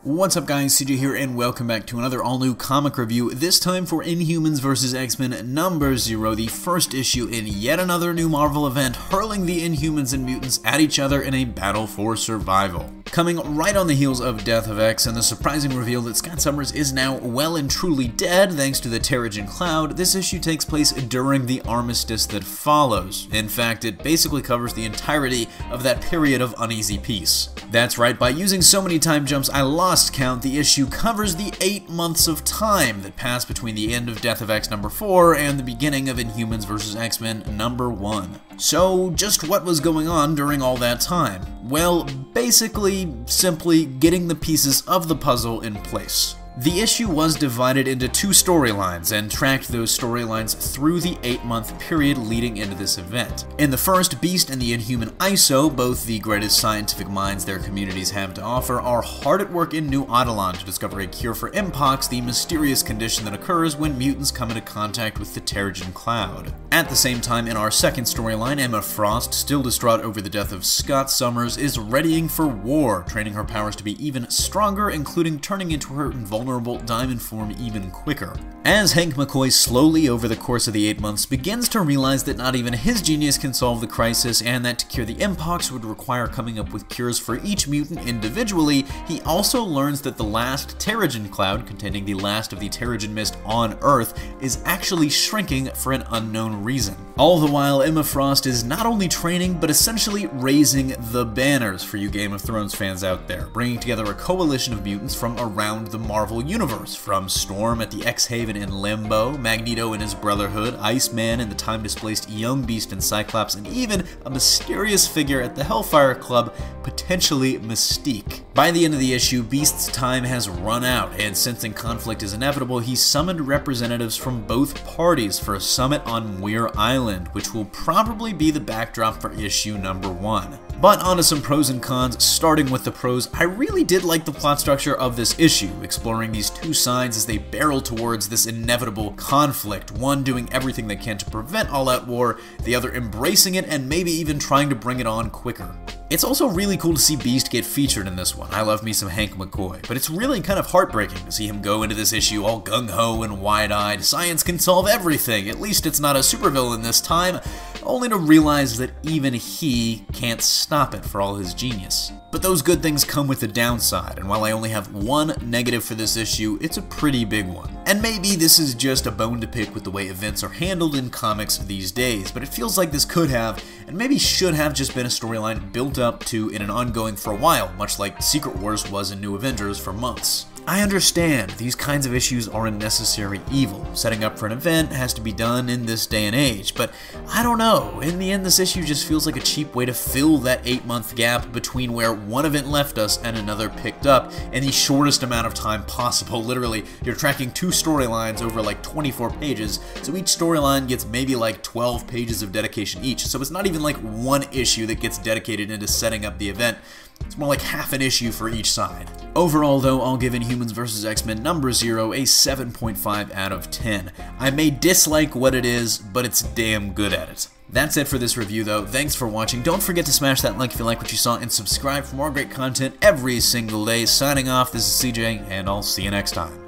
What's up guys, CJ here and welcome back to another all-new comic review, this time for Inhumans vs. X-Men number 0, the first issue in yet another new Marvel event, hurling the Inhumans and Mutants at each other in a battle for survival. Coming right on the heels of Death of X and the surprising reveal that Scott Summers is now well and truly dead thanks to the Terrigen Cloud, this issue takes place during the armistice that follows. In fact, it basically covers the entirety of that period of uneasy peace. That's right, by using so many time jumps I lost count, the issue covers the 8 months of time that passed between the end of Death of X number 4 and the beginning of Inhumans vs. X-Men number 1. So, just what was going on during all that time? Well, basically, simply getting the pieces of the puzzle in place. The issue was divided into 2 storylines and tracked those storylines through the 8-month period leading into this event. In the first, Beast and the Inhuman ISO, both the greatest scientific minds their communities have to offer, are hard at work in New Adelan to discover a cure for Mpox, the mysterious condition that occurs when mutants come into contact with the Terrigen Cloud. At the same time, in our second storyline, Emma Frost, still distraught over the death of Scott Summers, is readying for war, training her powers to be even stronger, including turning into her invulnerable diamond form even quicker. As Hank McCoy slowly over the course of the 8 months begins to realize that not even his genius can solve the crisis and that to cure the Mpox would require coming up with cures for each mutant individually, he also learns that the last Terrigen Cloud, containing the last of the Terrigen Mist on Earth, is actually shrinking for an unknown reason. All the while, Emma Frost is not only training, but essentially raising the banners for you Game of Thrones fans out there, bringing together a coalition of mutants from around the Marvel Universe, from Storm at the X-Haven in Limbo, Magneto and his Brotherhood, Iceman and the time-displaced Young Beast and Cyclops, and even a mysterious figure at the Hellfire Club, potentially Mystique. By the end of the issue, Beast's time has run out, and sensing conflict is inevitable, he summoned representatives from both parties for a summit on Muir Island, which will probably be the backdrop for issue number 1. But onto some pros and cons, starting with the pros. I really did like the plot structure of this issue, exploring these 2 sides as they barrel towards this inevitable conflict, one doing everything they can to prevent all-out war, the other embracing it and maybe even trying to bring it on quicker. It's also really cool to see Beast get featured in this one. I love me some Hank McCoy, but it's really kind of heartbreaking to see him go into this issue all gung-ho and wide-eyed. Science can solve everything, at least it's not a supervillain this time, only to realize that even he can't stop it for all his genius. But those good things come with a downside, and while I only have one negative for this issue, it's a pretty big one. And maybe this is just a bone to pick with the way events are handled in comics these days, but it feels like this could have, and maybe should have, just been a storyline built up to in an ongoing for a while, much like Secret Wars was in New Avengers for months. I understand, these kinds of issues are a necessary evil. Setting up for an event has to be done in this day and age, but I don't know, in the end this issue just feels like a cheap way to fill that 8-month gap between where one event left us and another picked up in the shortest amount of time possible. Literally, you're tracking 2 storylines over like 24 pages, so each storyline gets maybe like 12 pages of dedication each, so it's not even like one issue that gets dedicated into setting up the event. It's more like half an issue for each side. Overall though, I'll give Inhumans vs. X-Men number 0 a 7.5 out of 10. I may dislike what it is, but it's damn good at it. That's it for this review though, thanks for watching. Don't forget to smash that like if you like what you saw, and subscribe for more great content every single day. Signing off, this is CJ, and I'll see you next time.